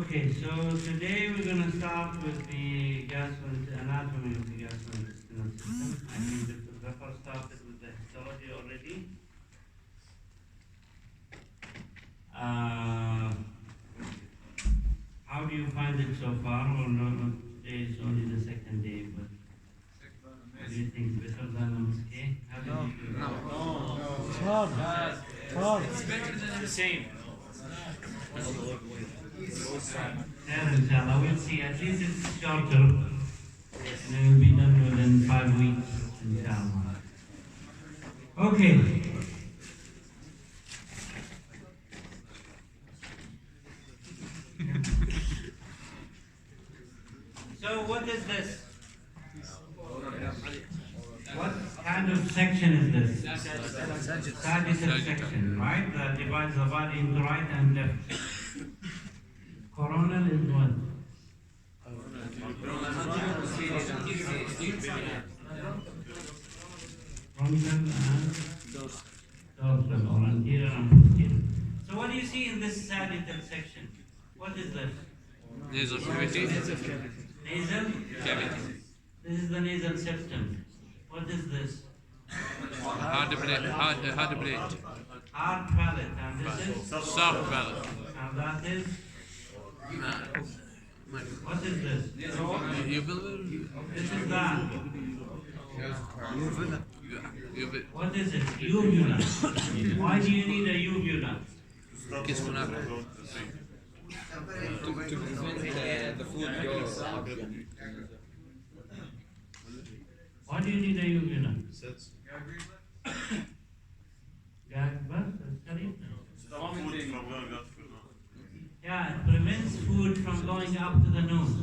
Okay, so today we're going to start with the anatomy of the gastrointestinal system. I think Dr. Zafar started with the histology already. How do you find it so far? Or no, today is only the second day, but what do you think? Better than MSK? How do you feel? No. It's hard. It's better than the same. Yeah, inshallah, we'll see. At least it's shorter. And it will be done within 5 weeks, inshallah. Okay. So what is this? What kind of section is this? Sagittal section, right? That divides the body into right and left. Coronal is what? Frontal and dorsal, or anterior and posterior. So what do you see in this sagittal section? What is this? Nasal cavity. Nasal Cavity. This is the nasal septum. What is this? Hard plate. Hard palate. And this is? Soft palate. And that is? What is this? This is that. What is it? Uvula. Why do you need a uvula? To prevent the food going. Why do you need a uvula? Yeah, it prevents food from going up to the nose.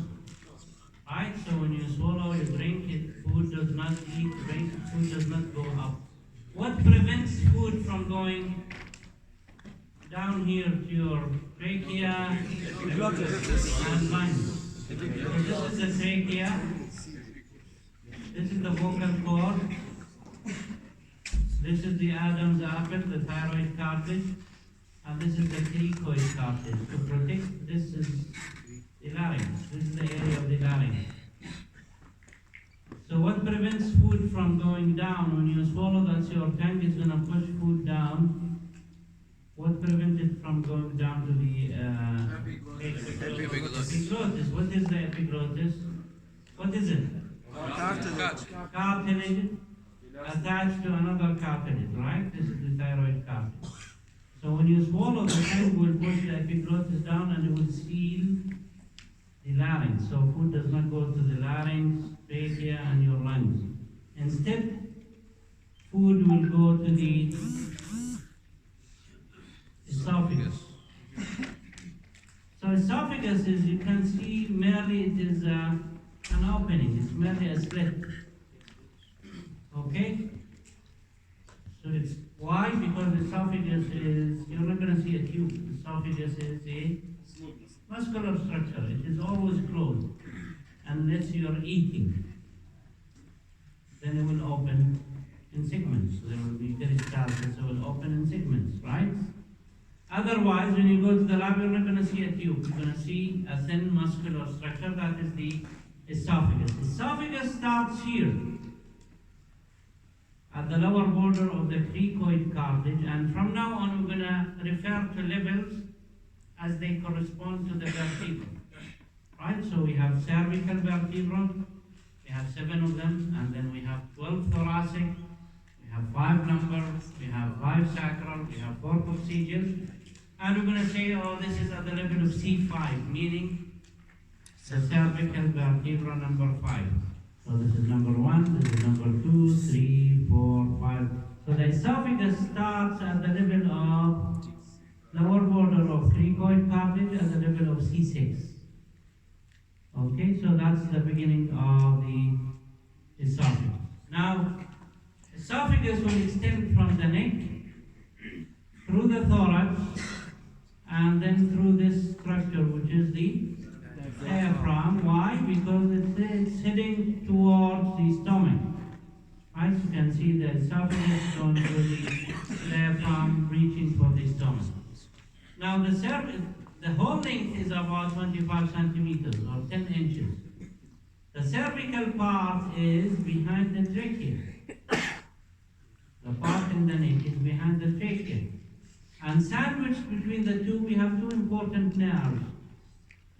Right? So when you swallow, you drink it, food does not food does not go up. What prevents food from going down here to your trachea and lungs? So this is the trachea. This is the vocal cord. This is the Adam's apple, the thyroid cartilage. And this is the cricoid cartilage. To protect, this is the larynx. This is the area of the larynx. So what prevents food from going down? When you swallow, that's your tongue is going to push food down. What prevents it from going down to the epiglottis? What is the epiglottis? What is it? Cartilage attached to another cartilage, right? This is the thyroid cartilage. So when you swallow, the tongue will push the epiglottis down and it will seal the larynx. So food does not go to the larynx, trachea, and your lungs. Instead, food will go to the esophagus. So esophagus is, you can see, merely it is an opening. It's merely a slit. Okay? So it's why? Because esophagus is, you're not going to see a tube. Esophagus is a muscular structure. It is always closed unless you're eating. Then it will open in segments. So there will be peristalsis, so it will open in segments, right? Otherwise, when you go to the lab, you're not going to see a tube. You're going to see a thin muscular structure. That is the esophagus. Esophagus starts here at the lower border of the cricoid cartilage, and from now on we're going to refer to levels as they correspond to the vertebra. Right? So we have cervical vertebra, we have 7 of them, and then we have 12 thoracic, we have 5 lumbar, we have 5 sacral, we have 4 coccygeal, and we're going to say, oh, this is at the level of C5, meaning the cervical vertebra number 5. So this is number 1, this is number 2, 3, 4, 5. So the esophagus starts at the level of lower border of cricoid cartilage at the level of C6. Okay, so that's the beginning of the esophagus. Now, esophagus will extend from the neck through the thorax and then through this structure, which is the diaphragm. Why? Because it's heading towards the stomach. Right? You can see the esophagus going to the diaphragm, reaching for the stomach. Now the The whole length is about 25 centimeters or 10 inches. The cervical part is behind the trachea. The part in the neck is behind the trachea. And sandwiched between the two, we have two important nerves.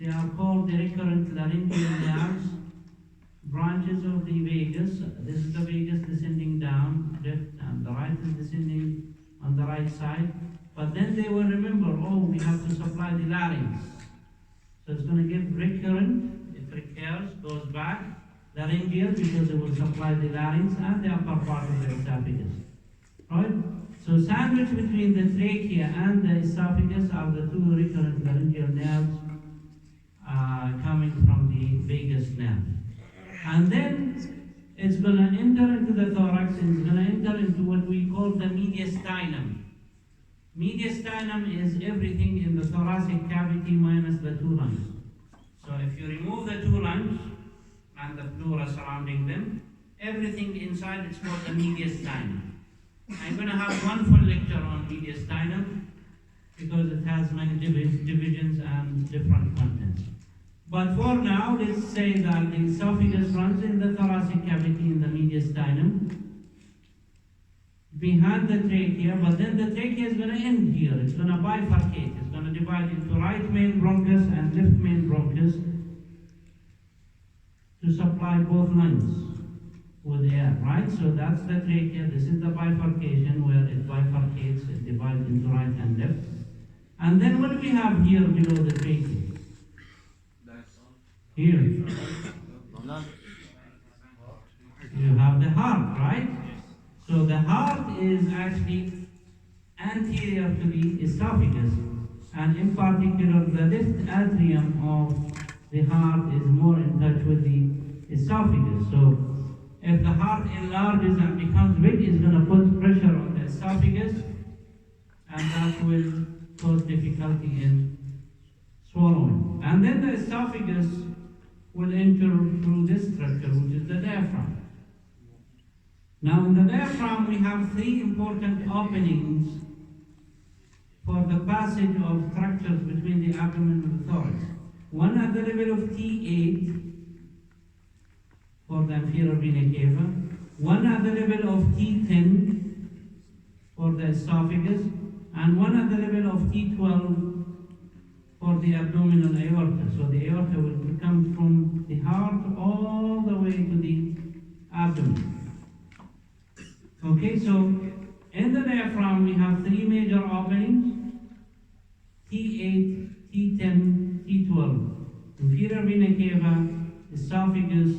They are called the recurrent laryngeal nerves, branches of the vagus. This is the vagus descending down, left, and the right is descending on the right side. But then they will remember, oh, we have to supply the larynx. So it's going to give recurrent, it recurs, goes back, laryngeal because it will supply the larynx and the upper part of the esophagus. Right? So sandwiched between the trachea and the esophagus are the two recurrent laryngeal nerves coming from the vagus nerve. And then it's going to enter into the thorax and it's going to enter into what we call the mediastinum. Mediastinum is everything in the thoracic cavity minus the two lungs. So if you remove the two lungs and the pleura surrounding them, everything inside is called the mediastinum. I'm going to have one full lecture on mediastinum because it has many divisions and different contents. But for now, let's say that the esophagus runs in the thoracic cavity in the mediastinum, behind the trachea, but then the trachea is going to end here. It's going to bifurcate. It's going to divide into right main bronchus and left main bronchus to supply both lungs with air, right? So that's the trachea. This is the bifurcation where it bifurcates, it divides into right and left. And then what do we have here below the trachea? Here. You have the heart, right? So the heart is actually anterior to the esophagus, and in particular the left atrium of the heart is more in touch with the esophagus. So if the heart enlarges and becomes big, it's going to put pressure on the esophagus, and that will cause difficulty in swallowing. And then the esophagus will enter through this structure, which is the diaphragm. Now in the diaphragm we have three important openings for the passage of structures between the abdomen and the thorax. One at the level of T8 for the inferior vena cava, one at the level of T10 for the esophagus, and one at the level of T12 for the abdominal aorta. So the aorta will come from the heart all the way to the abdomen. Okay, so in the diaphragm we have three major openings: T8, T10, T12. Inferior vena cava, esophagus,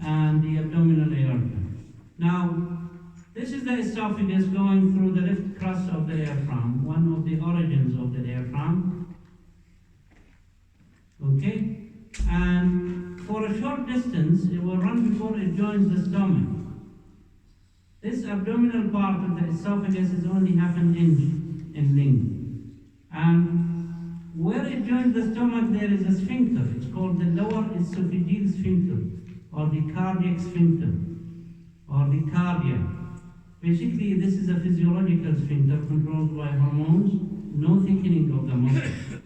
and the abdominal aorta. Now, this is the esophagus going through the left crus of the diaphragm, one of the origins of the diaphragm. Okay? And for a short distance, it will run before it joins the stomach. This abdominal part of the esophagus is only half an inch in length. And where it joins the stomach, there is a sphincter. It's called the lower esophageal sphincter, or the cardiac sphincter, or the cardia. Basically, this is a physiological sphincter controlled by hormones, no thickening of the muscle.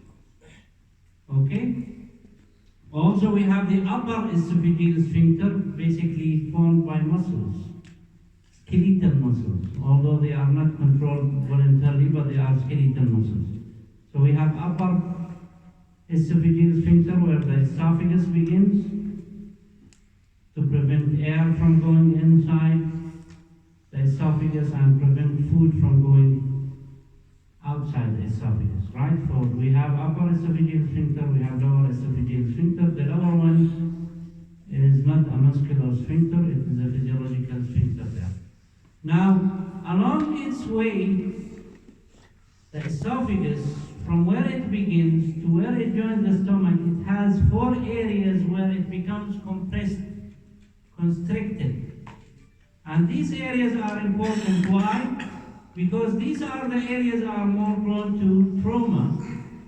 Okay? Also, we have the upper esophageal sphincter, basically formed by muscles, skeletal muscles, although they are not controlled voluntarily, but they are skeletal muscles. So we have upper esophageal sphincter where the esophagus begins to prevent air from going inside the esophagus and prevent food from going outside the esophagus, right? So we have upper esophageal sphincter, we have lower esophageal sphincter. The lower one is not a muscular sphincter, it is a physiological sphincter there. Now, along its way, the esophagus, from where it begins to where it joins the stomach, it has four areas where it becomes compressed, constricted. And these areas are important. Why? Because these are the areas that are more prone to trauma.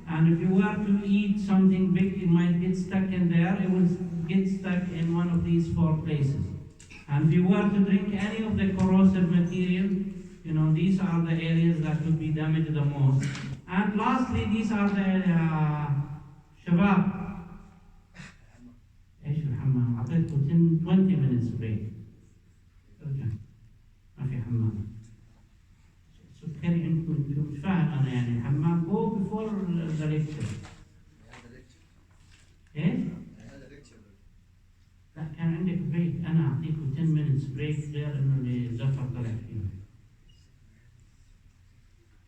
And if you were to eat something big, it might get stuck in there. It will get stuck in one of these four places. And if you were to drink any of the corrosive material, these are the areas that would be damaged the most. And lastly, these are the شباب. ايش الحمام؟ اعطيتكم 20 minutes break. ارجع. ما في حمام. سكري انتم مش فاهم انا يعني الحمام go before the lecture. ايش؟ لا كان عندك بريك، انا اعطيكم 10 minutes break غير انه اللي زفر طلع فيه.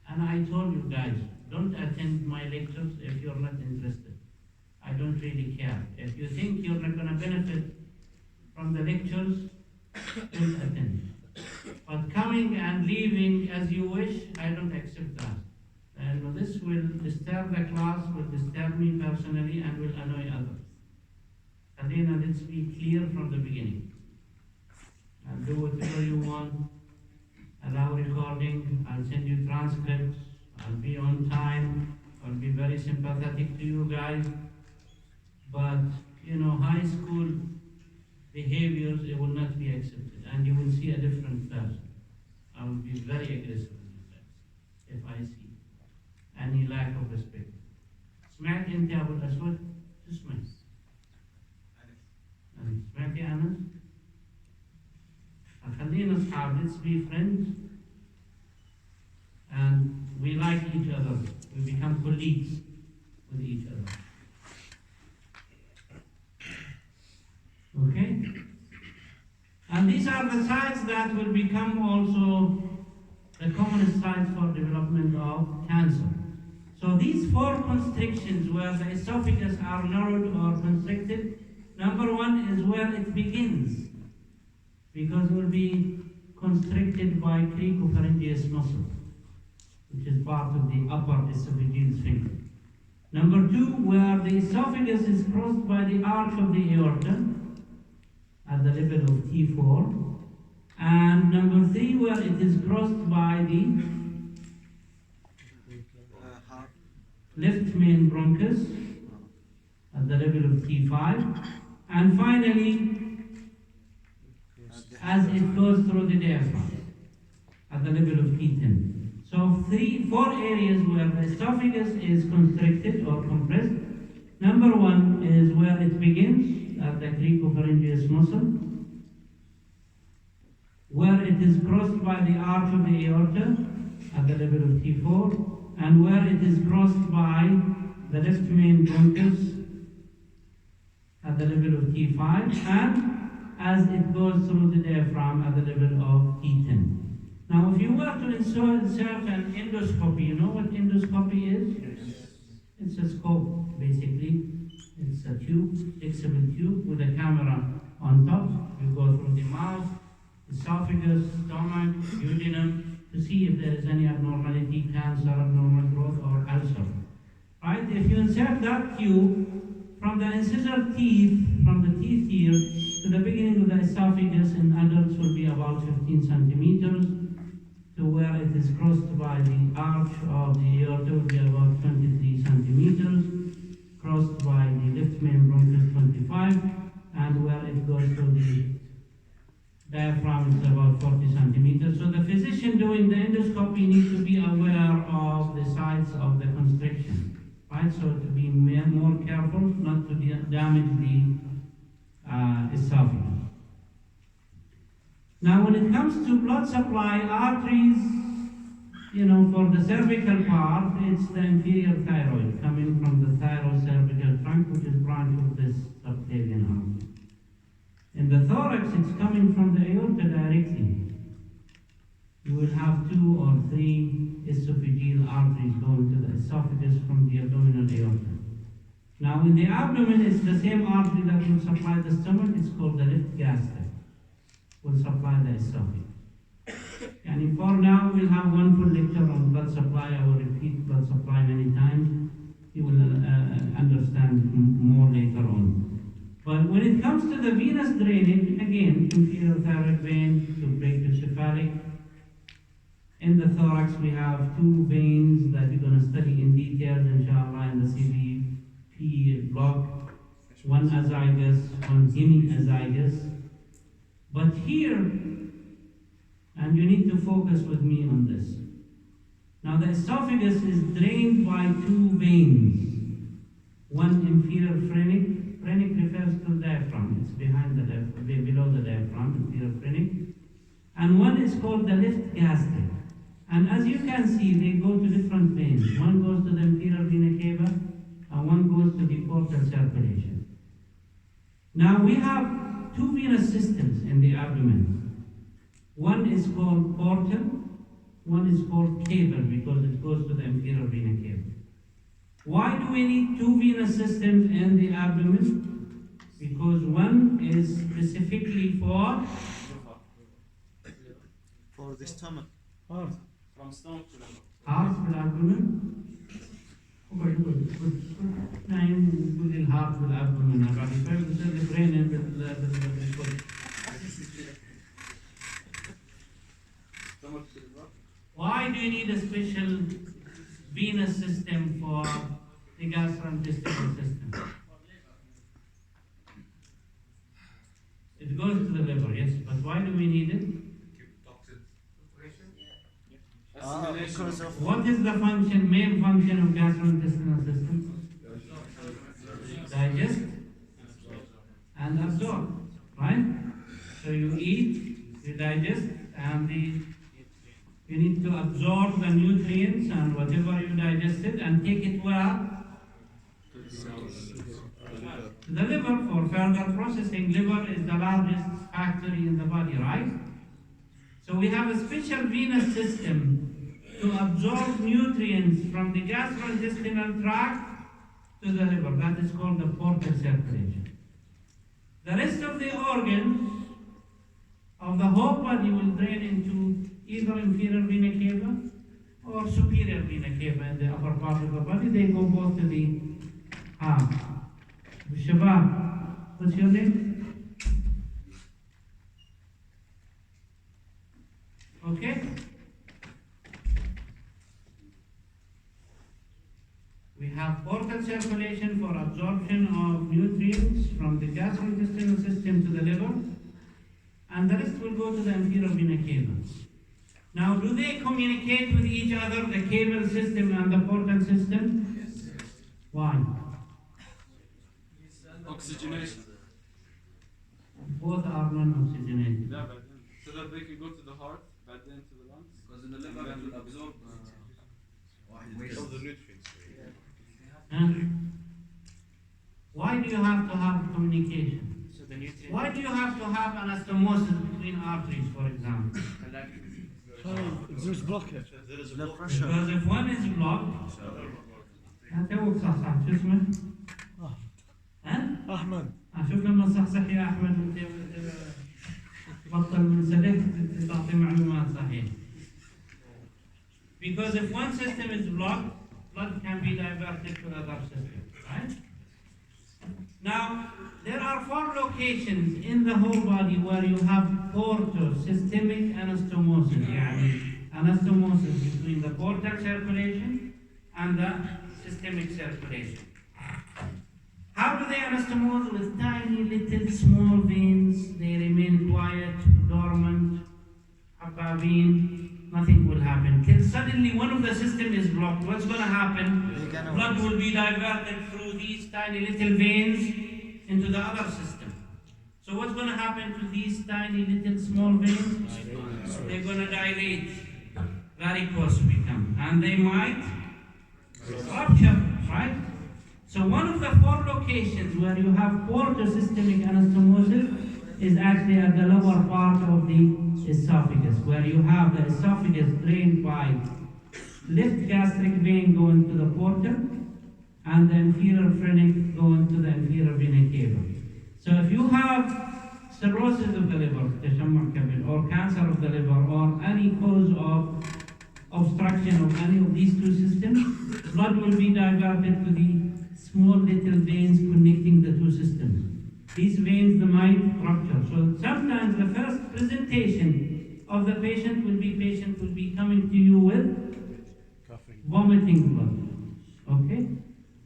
And I told you guys, don't attend my lectures if you're not interested. I don't really care. If you think you're not going to benefit from the lectures, don't attend. But coming and leaving as you wish, I don't accept that. And this will disturb the class, will disturb me personally, and will annoy others. Alina, let's be clear from the beginning. And do whatever you want. Allow recording. I'll send you transcripts. I'll be on time. I'll be very sympathetic to you guys. But, you know, high school behaviors, it will not be accepted. And you will see a different person. I will be very aggressive with you guys if I see any lack of respect. سمعت انت يا ابو الاسود؟ شو اسمك؟ سمعت يا انس؟ خلينا اصحاب, let's be friends and we like each other. We become colleagues with each other. Okay? And these are the sites that will become also the commonest sites for development of cancer. So these 4 constrictions where the esophagus are narrowed or constricted, number 1 is where it begins, because it will be constricted by cricopharyngeus muscle, which is part of the upper esophageal sphincter. Number 2, where the esophagus is crossed by the arch of the aorta at the level of T4. And number 3, where it is crossed by the left main bronchus at the level of T5. And finally, as it goes through the diaphragm at the level of T10. So 4 areas where the esophagus is constricted or compressed. Number 1 is where it begins at the cricopharyngeus muscle, where it is crossed by the arch of the aorta at the level of T4, and where it is crossed by the left main bronchus at the level of T5, and as it goes through the diaphragm at the level of T10. Now, if you were to insert an endoscopy, you know what endoscopy is? It's a scope, basically. It's a tube, flexible tube with a camera on top. You go through the mouth, esophagus, stomach, duodenum to see if there is any abnormality, cancer, abnormal growth, or ulcer. Right? If you insert that tube from the incisor teeth, from the teeth here to the beginning of the esophagus in adults will be about 15 centimeters, to where it is crossed by the arch of the aorta will be about 23 centimeters, crossed by the left main bronchus 25, and where it goes to the diaphragm is about 40 centimeters. So the physician doing the endoscopy needs to be aware of the sites of the constriction, right? So to be more careful not to damage the esophagus. Now when it comes to blood supply, arteries, you know, for the cervical part, it's the inferior thyroid coming from the thyrocervical trunk, which is branch of this subclavian artery. In the thorax, it's coming from the aorta directly. You will have 2 or 3 esophageal arteries going to the esophagus from the abdominal aorta. Now in the abdomen, it's the same artery that will supply the stomach. It's called the left gastric. Will supply the esophagus. And for now, we'll have one full lecture on blood supply. I will repeat blood supply many times. You will understand more later on. But when it comes to the venous drainage, again, inferior thyroid vein to brachiocephalic. In the thorax, we have 2 veins that we're going to study in detail, inshallah, in the CVP block. One azygous, one hemiazygous. But here, and you need to focus with me on this. Now the esophagus is drained by two veins. One inferior phrenic. Phrenic refers to the diaphragm. It's behind the diaphragm, below the diaphragm, inferior phrenic. And one is called the left gastric. And as you can see, they go to different veins. One goes to the inferior vena cava, and one goes to the portal circulation. Now we have two venous systems in the abdomen. One is called portal, one is called cava because it goes to the inferior vena cava. Why do we need two venous systems in the abdomen? Because one is specifically for the stomach. From stomach to liver. heart في الابدومن. نايم نقول الهارت في الابدومن بعد شوي بصير البرين بالكل. Stomach to liver. Why do you need a special venous system for the gastrointestinal system? It goes to the liver, yes, but why do we need it? Because of What is the function, main function of gastrointestinal system? Digest and absorb, right? So you eat, you digest, and you need to absorb the nutrients and whatever you digested and take it where? To the liver for further processing. Liver is the largest factory in the body, right? So we have a special venous system to absorb nutrients from the gastrointestinal tract to the liver. That is called the portal circulation. The rest of the organs of the whole body will drain into either inferior vena cava or superior vena cava in the upper part of the body. They go both to the heart. Shabab, what's your name? Okay? We have portal circulation for absorption of nutrients from the gastrointestinal system to the liver, and the rest will go to the inferior vena cava. Now, do they communicate with each other, the caval system and the portal system? Yes. Why? Oxygenation. Both are non-oxygenated. Yeah, but then, so that they can go to the heart, but then to the lungs. Because in the liver it will absorb all the nutrients. Huh? Why do you have to have communication? So the nutrients. Why do you have to have anastomosis between arteries, for example? There's blockage. There is blood pressure. Because if one is blocked, هتوقف صح شو اسمه؟ ها؟ Ahmed. شوف لما تصحصح يا احمد تبطل من سلك تعطي معلومات صحيحة. Because if one system is blocked, blood can be diverted to other systems, right? Now, there are 4 locations in the whole body where you have portosystemic anastomosis, يعني anastomosis between the portal circulation and the systemic circulation. How do they anastomose? With tiny little small veins. They remain quiet, dormant, hababin, nothing will happen. Till suddenly one of the system is blocked. What's going to happen? Blood will be diverted through these tiny little veins into the other system. So what's going to happen to these tiny little small veins? They're going to dilate, varicose become, and they might rupture, right? So one of the 4 locations where you have portosystemic anastomosis is actually at the lower part of the esophagus, where you have the esophagus drained by left gastric vein going to the portal and the inferior phrenic going to the inferior vena cava. So if you have cirrhosis of the liver, تشمع كبد, or cancer of the liver, or any cause of obstruction of any of these 2 systems, blood will be diverted to the small little veins connecting the 2 systems. These veins might rupture. So sometimes the first presentation of the patient will be coming to you with vomiting blood. Okay?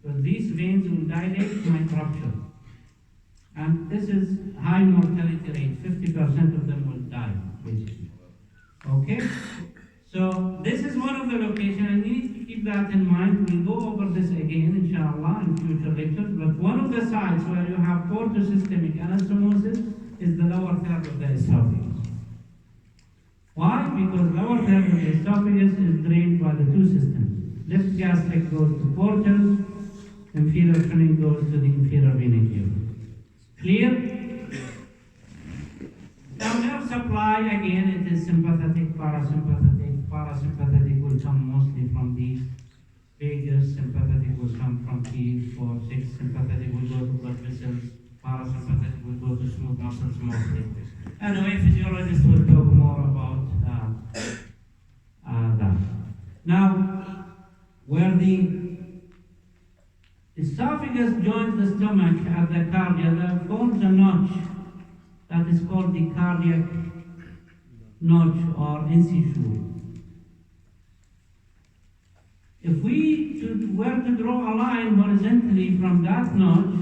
So these veins will dilate, might rupture. And this is high mortality rate. 50% of them will die, basically. Okay? So this is one of the locations, and you need to keep that in mind. We'll go over this again, inshallah, in future lectures. But one of the sites where you have portosystemic anastomosis is the lower third of the esophagus. Why? Because lower third of the esophagus is drained by the two systems. Left gastric goes to portals, inferior phrenic goes to the inferior vena cava. Clear? Now nerve supply, again, it is sympathetic, parasympathetic. Parasympathetic will come mostly from the vagus, sympathetic will come from T4, 6, sympathetic will go to blood vessels, parasympathetic will go to smooth muscles mostly. Anyway, physiologists will talk more about that. Now, where the esophagus joins the stomach at the cardia, there forms a notch that is called the cardiac notch or incisure. If we were to draw a line horizontally from that notch,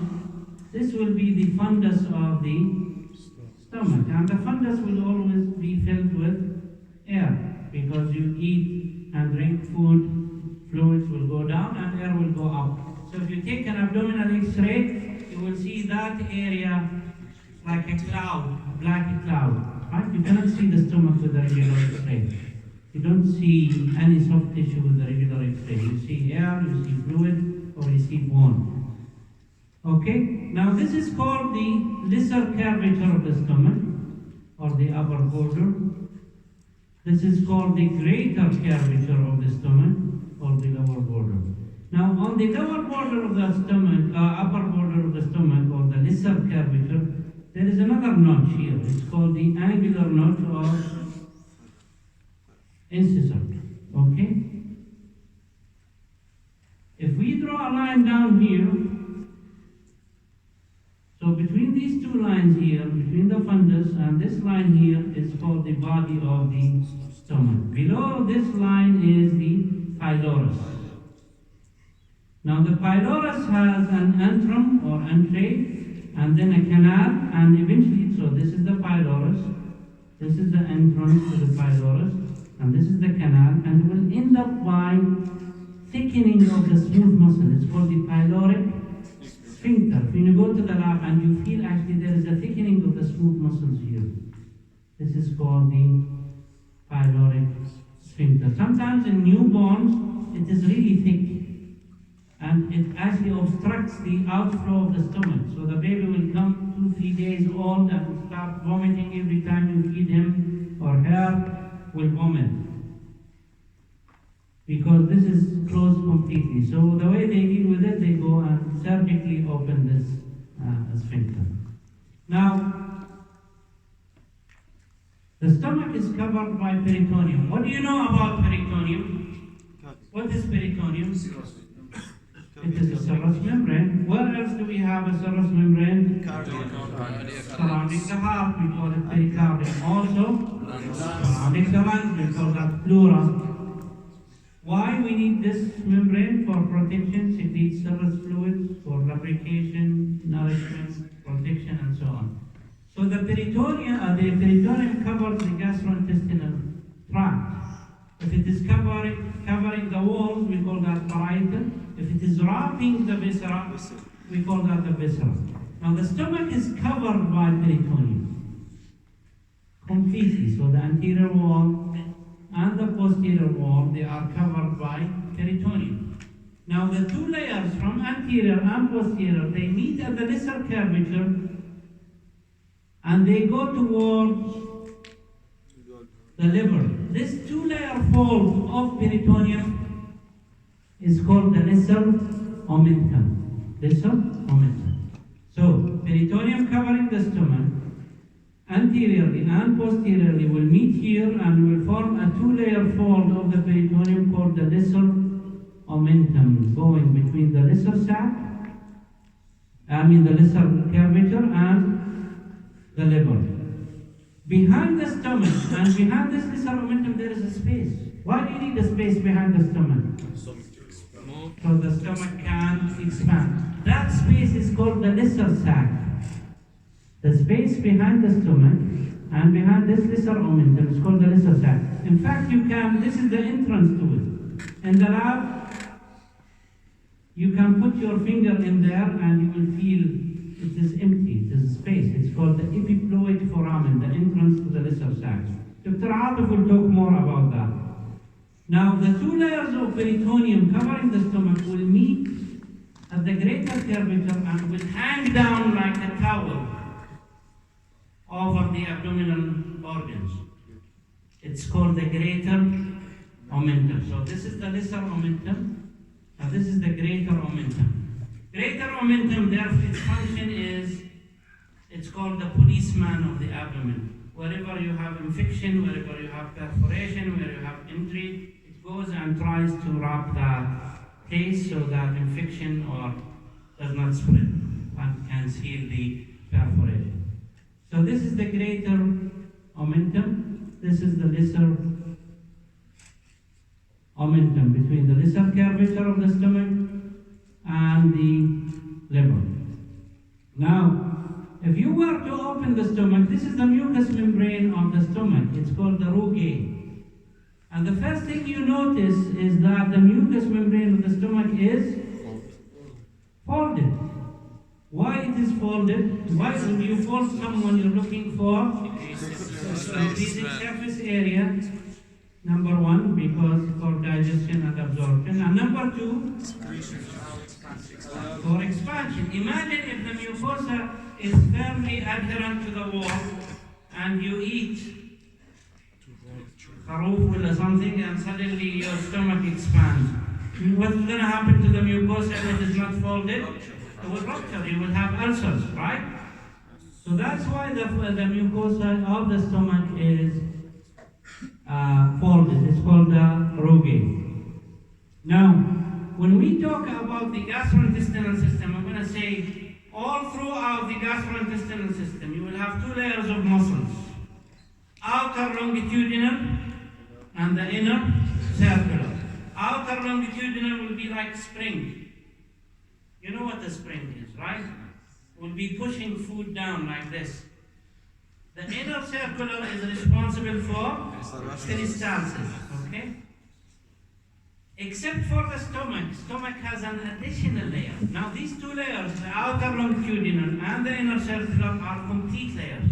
this will be the fundus of the stomach. And the fundus will always be filled with air, because you eat and drink food, fluids will go down and air will go up. So if you take an abdominal X-ray, you will see that area like a cloud, a black cloud. Right? You cannot see the stomach with a regular X-ray. You don't see any soft tissue with a regular X-ray. You see air, you see fluid, or you see bone. Okay? Now this is called the lesser curvature of the stomach, or the upper border. This is called the greater curvature of the stomach, or the lower border. Now on the lower border of the stomach, upper border of the stomach, or the lesser curvature, there is another notch here. It's called the angular notch or incisor. Okay? If we draw a line down here, so between these two lines here, between the fundus and this line here, is called the body of the stomach. Below this line is the pylorus. Now the pylorus has an antrum or entree, and then a canal, and eventually, so this is the pylorus, this is the entrance to the pylorus, and this is the canal, and will end up by thickening of the smooth muscle. It's called the pyloric sphincter. When you go to the lab and you feel actually there is a thickening of the smooth muscles here, this is called the pyloric sphincter. Sometimes in newborns, it is really thick, and it actually obstructs the outflow of the stomach. So the baby will come 2-3 days old and will start vomiting every time you feed him, or her will vomit, because this is closed completely. So the way they deal with it, they go and surgically open this sphincter. Now, the stomach is covered by peritoneum. What do you know about peritoneum? What is peritoneum? It is a serous membrane. Where else do we have a serous membrane? Surrounding the heart, we call it pericardium. Also, surrounding the lungs, we call that pleura. Why we need this membrane? For protection, secretes serous fluids, for lubrication, nourishment, protection, and so on. So the peritoneum covers the gastrointestinal tract. If it is covering the walls, we call that parietal. If it is wrapping the viscera, we call that the viscera. Now the stomach is covered by peritoneum completely. So the anterior wall and the posterior wall, they are covered by peritoneum. Now the two layers from anterior and posterior, they meet at the lesser curvature, and they go towards the liver. This two-layer fold of peritoneum is called the lesser omentum. Lesser omentum. So, peritoneum covering the stomach, anteriorly and posteriorly, will meet here and will form a two-layer fold of the peritoneum called the lesser omentum, going between the lesser sac, the lesser curvature, and the liver. Behind the stomach and behind this lesser omentum, there is a space. Why do you need a space behind the stomach? So the stomach can expand. That space is called the lesser sac. The space behind the stomach And behind this lesser omentum is called the lesser sac. In fact, this is the entrance to it. In the lab, you can put your finger in there and you will feel it is empty, it is space. It's called the epiploid foramen, the entrance to the lesser sac. Dr. Atif will talk more about that. Now, the two layers of peritoneum covering the stomach will meet at the greater curvature and will hang down like a towel over the abdominal organs. It's called the greater omentum. So this is the lesser omentum, and this is the greater omentum. Greater omentum, therefore, its function is, it's called the policeman of the abdomen. Wherever you have infection, wherever you have perforation, where you have injury, it goes and tries to wrap that place so that infection does not spread and can seal the perforation. So this is the greater omentum. This is the lesser omentum between the lesser curvature of the stomach and the liver. Now, if you were to open the stomach, this is the mucous membrane of the stomach. It's called the rugae. And the first thing you notice is that the mucous membrane of the stomach is folded. Why it is folded? Why when you fold someone you're looking for increasing surface area? Number one, because for digestion and absorption. And number two, for expansion. Imagine if the mucosa is firmly adherent to the wall and you eat kharoof or something and suddenly your stomach expands. What's going to happen to the mucosa if it is not folded? It will rupture, you will have ulcers, right? So that's why the mucosa of the stomach is folded. It's called the rugae. Now, when we talk about the gastrointestinal system, I'm going to say all throughout the gastrointestinal system, you will have two layers of muscles. Outer longitudinal and the inner circular. Outer longitudinal will be like spring. You know what a spring is, right? Will be pushing food down like this. The inner circular is responsible for peristalsis, okay? Except for the stomach. Stomach has an additional layer. Now these two layers, the outer longitudinal and the inner circular, are complete layers.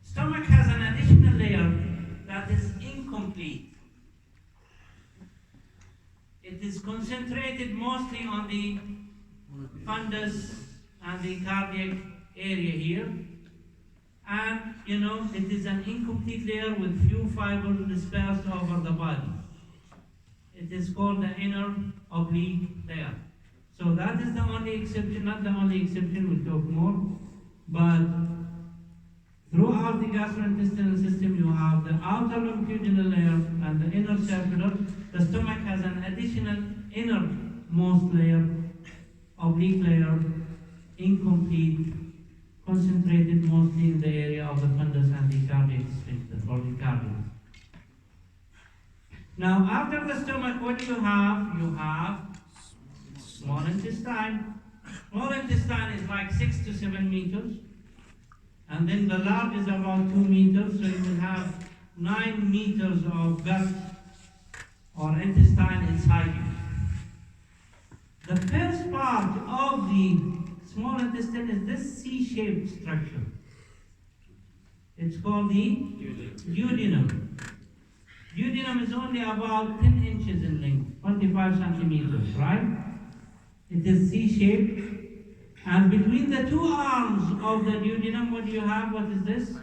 Stomach has an additional layer that is incomplete. It is concentrated mostly on the fundus and the cardiac area here. And, it is an incomplete layer with few fibers dispersed over the body. It is called the inner oblique layer. So that is the only exception, not the only exception, we'll talk more. But throughout the gastrointestinal system, you have the outer longitudinal layer and the inner circular. The stomach has an additional innermost layer, oblique layer, incomplete, concentrated mostly in the area of the fundus and the cardiac sphincter, or the cardiac. Now, after the stomach, what do you have? You have small intestine. Small intestine is like 6 to 7 meters. And then the large is about 2 meters. So you will have 9 meters of gut or intestine inside you. The first part of the small intestine is this C-shaped structure. It's called the duodenum. Duodenum is only about 10 inches in length, 25 centimeters, right? It is C-shaped. And between the two arms of the duodenum, what do you have? What is this?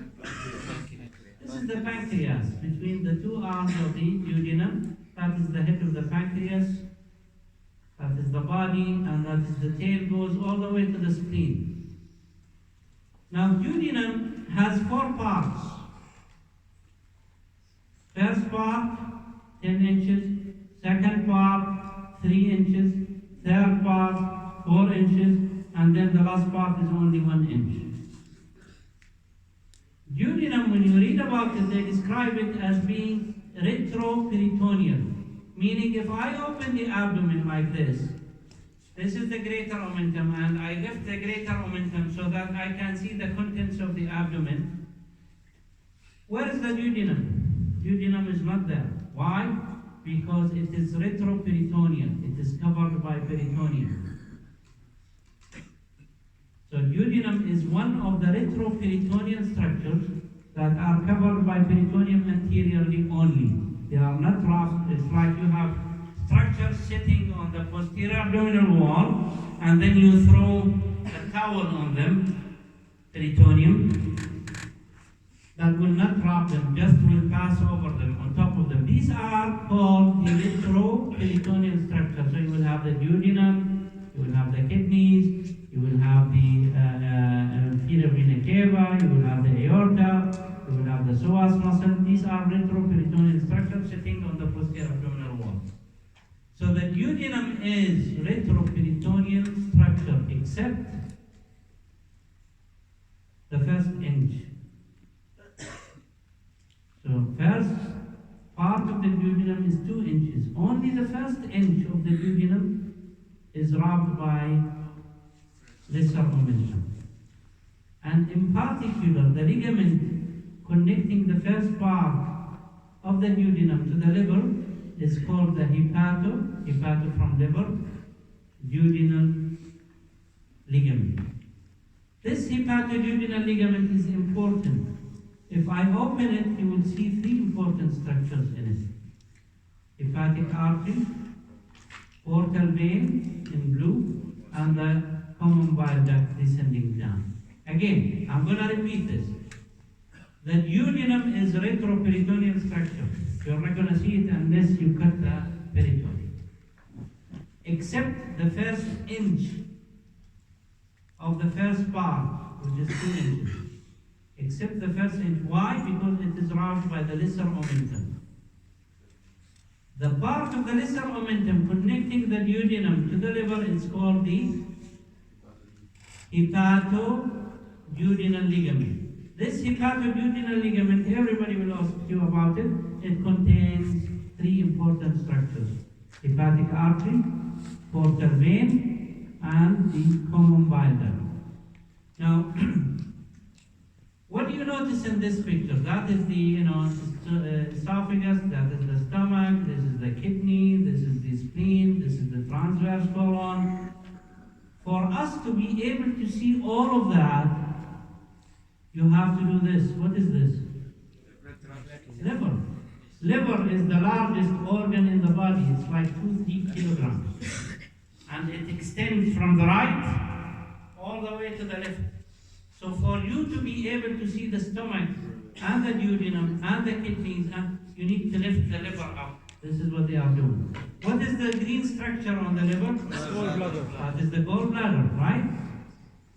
This is the pancreas. Between the two arms of the duodenum, that is the head of the pancreas, that is the body, and that is the tail, goes all the way to the spleen. Now, duodenum has 4 parts. First part, 10 inches. Second part, 3 inches. Third part, 4 inches. And then the last part is only 1 inch. Duodenum, when you read about it, they describe it as being retroperitoneal. Meaning, if I open the abdomen like this is the greater omentum, and I lift the greater omentum so that I can see the contents of the abdomen. Where is the duodenum? Duodenum is not there. Why? Because it is retroperitoneal. It is covered by peritoneum. So duodenum is one of the retroperitoneal structures that are covered by peritoneum anteriorly only. They are not wrapped. It's like you have structures sitting on the posterior abdominal wall, and then you throw a towel on them, peritoneum, that will not wrap them, just will pass over them, on top of them. These are called the retroperitoneal structures. So you will have the duodenum, you will have the kidneys, you will have the inferior vena cava, you will have the aorta, you will have the psoas muscle. These are retroperitoneal structures sitting on the posterior abdominal wall. So the duodenum is retroperitoneal structure except the first inch. So first part of the duodenum is 2 inches. Only the first inch of the duodenum is wrapped by lesser omentum. And in particular, the ligament connecting the first part of the duodenum to the liver is called the hepato from liver, duodenal ligament. This hepatoduodenal ligament is important. If I open it, you will see 3 important structures in it. Hepatic artery, portal vein in blue, and the common bile duct descending down. Again, I'm going to repeat this. The duodenum is retroperitoneal structure. You're not going to see it unless you cut the peritoneum. Except the first inch of the first part, which is 2 inches. Except the first inch. Why? Because it is wrapped by the lesser omentum. The part of the lesser omentum connecting the duodenum to the liver is called the hepatoduodenal ligament. This hepatoduodenal ligament, everybody will ask you about it. It contains 3 important structures: hepatic artery, portal vein, and the common bile duct. Now, what do you notice in this picture? That is the esophagus, that is the stomach, this is the kidney, this is the spleen, this is the transverse colon. For us to be able to see all of that, you have to do this. What is this? Liver. Liver is the largest organ in the body. It's like 2-3 kilograms. And it extends from the right all the way to the left. So for you to be able to see the stomach and the duodenum and the kidneys, you need to lift the liver up. This is what they are doing. What is the green structure on the liver? Gallbladder. That is the gallbladder, right?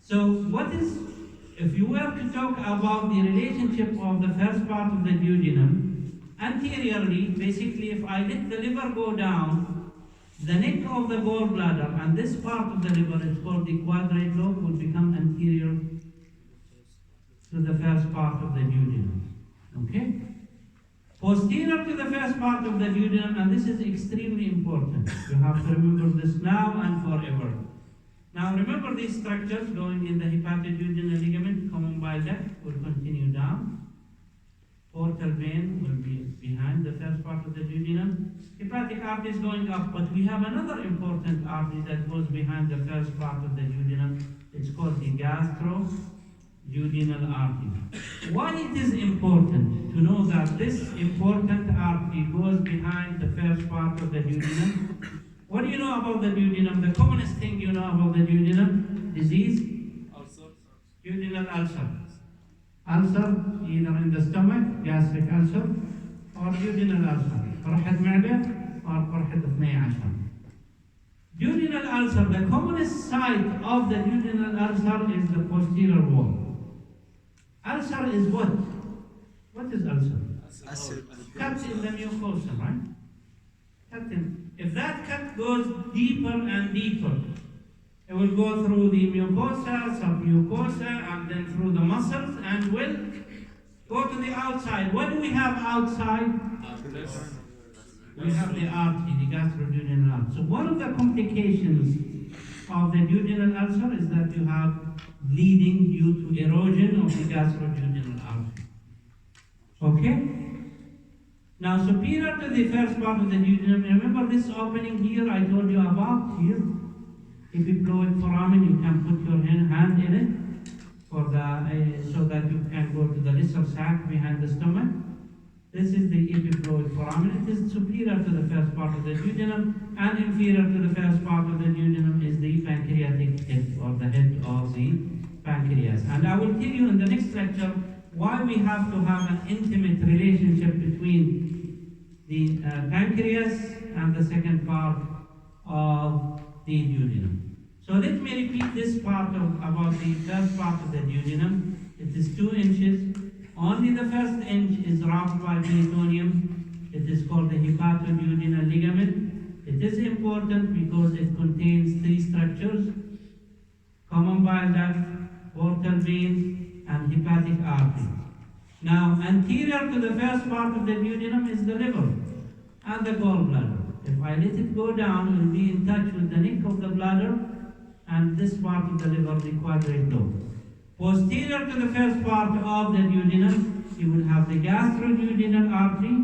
So what is, if you were to talk about the relationship of the first part of the duodenum, anteriorly, basically if I let the liver go down, the neck of the gallbladder and this part of the liver is called the quadrate lobe will become anterior to the first part of the duodenum. Okay? Posterior to the first part of the duodenum, and this is extremely important. You have to remember this now and forever. Now remember these structures going in the hepatoduodenal ligament, common bile duct will continue down. Portal vein will be behind the first part of the duodenum. Hepatic artery is going up, but we have another important artery that goes behind the first part of the duodenum. It's called the gastroduodenal artery. Why it is important to know that this important artery goes behind the first part of the duodenum? What do you know about the duodenum? The commonest thing you know about the duodenum? Disease? Ulcer. Duodenal ulcer. Ulcer either in the stomach, gastric ulcer, or duodenal ulcer. قرحة معدة or قرحة 12. Duodenal ulcer, the commonest site of the duodenal ulcer is the posterior wall. Ulcer is what? What is ulcer? Acid. Cut in the mucosa, right? Cut in. If that cut goes deeper and deeper, it will go through the mucosa, submucosa, and then through the muscles, and will go to the outside. What do we have outside? We have the artery, the gastroduodenal artery. So one of the complications of the duodenal ulcer is that you have bleeding due to erosion of the gastroduodenal artery. Okay? Now, superior to the first part of the duodenum, remember this opening here I told you about here? Epiploid foramen, you can put your hand in it for the, so that you can go to the lesser sac behind the stomach. This is the epiploid foramen. It is superior to the first part of the duodenum, and inferior to the first part of the duodenum is the pancreatic head, or the head of the pancreas. And I will tell you in the next lecture why we have to have an intimate relationship between the pancreas and the second part of the duodenum. So let me repeat this part about the first part of the duodenum. It is 2 inches. Only the first inch is wrapped by peritoneum. It is called the hepatoduodenal ligament. It is important because it contains 3 structures: common bile duct, portal veins, and hepatic artery. Now, anterior to the first part of the duodenum is the liver and the gallbladder. If I let it go down, it will be in touch with the neck of the bladder and this part of the liver, the quadrate lobe. Posterior to the first part of the duodenum, you will have the gastroduodenal artery,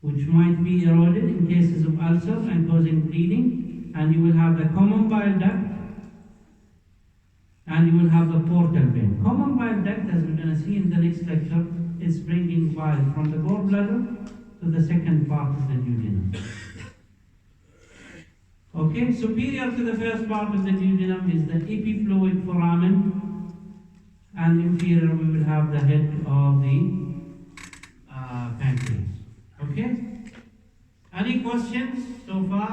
which might be eroded in cases of ulcer and causing bleeding, and you will have the common bile duct, and you will have the portal vein. Common bile duct, as we're going to see in the next lecture, is bringing bile from the gallbladder to the second part of the duodenum. Okay, superior to the first part of the duodenum is the epiploid foramen, and inferior we will have the head of the pancreas. Okay? Any questions so far?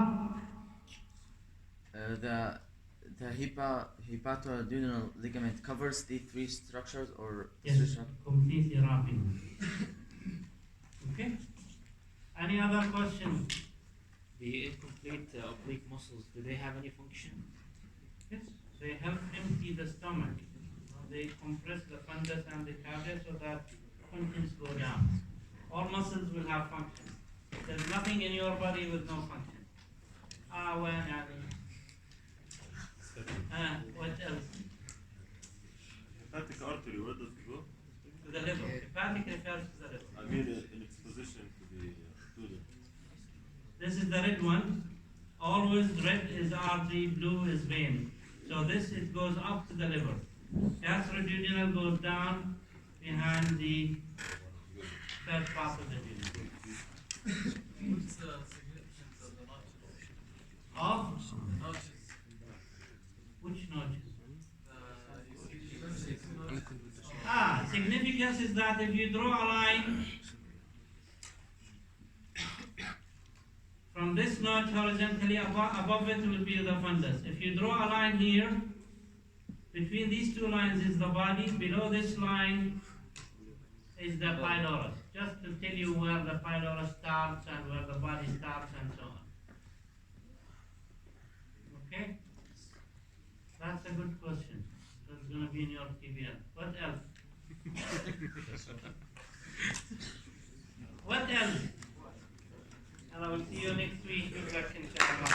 The hepatoduodenal ligament covers the 3 structures, or Yes, completely wrapping. Okay? Any other questions? The incomplete oblique muscles, do they have any function? Yes, they help empty the stomach. They compress the fundus and the cavity so that contents go down. All muscles will have function. There's nothing in your body with no function. What else? Hepatic artery, where does it go? To the liver. Hepatic refers to the liver. I mean, in its position to the duodenum. This is the red one. Always red is artery, blue is vein. So this, it goes up to the liver. Gastroduodenal goes down behind the first part of the duodenum. What's the significance of the notches? Of Notches. which notches? You see Significance is that if you draw a line from this notch horizontally, above it will be the fundus. If you draw a line here, between these 2 lines is the body, below this line is the pylorus. Just to tell you where the pylorus starts and where the body starts and so on. Okay? That's a good question. That's going to be in your TBL. What else? What else? And I will see you next week. Good luck, inshallah.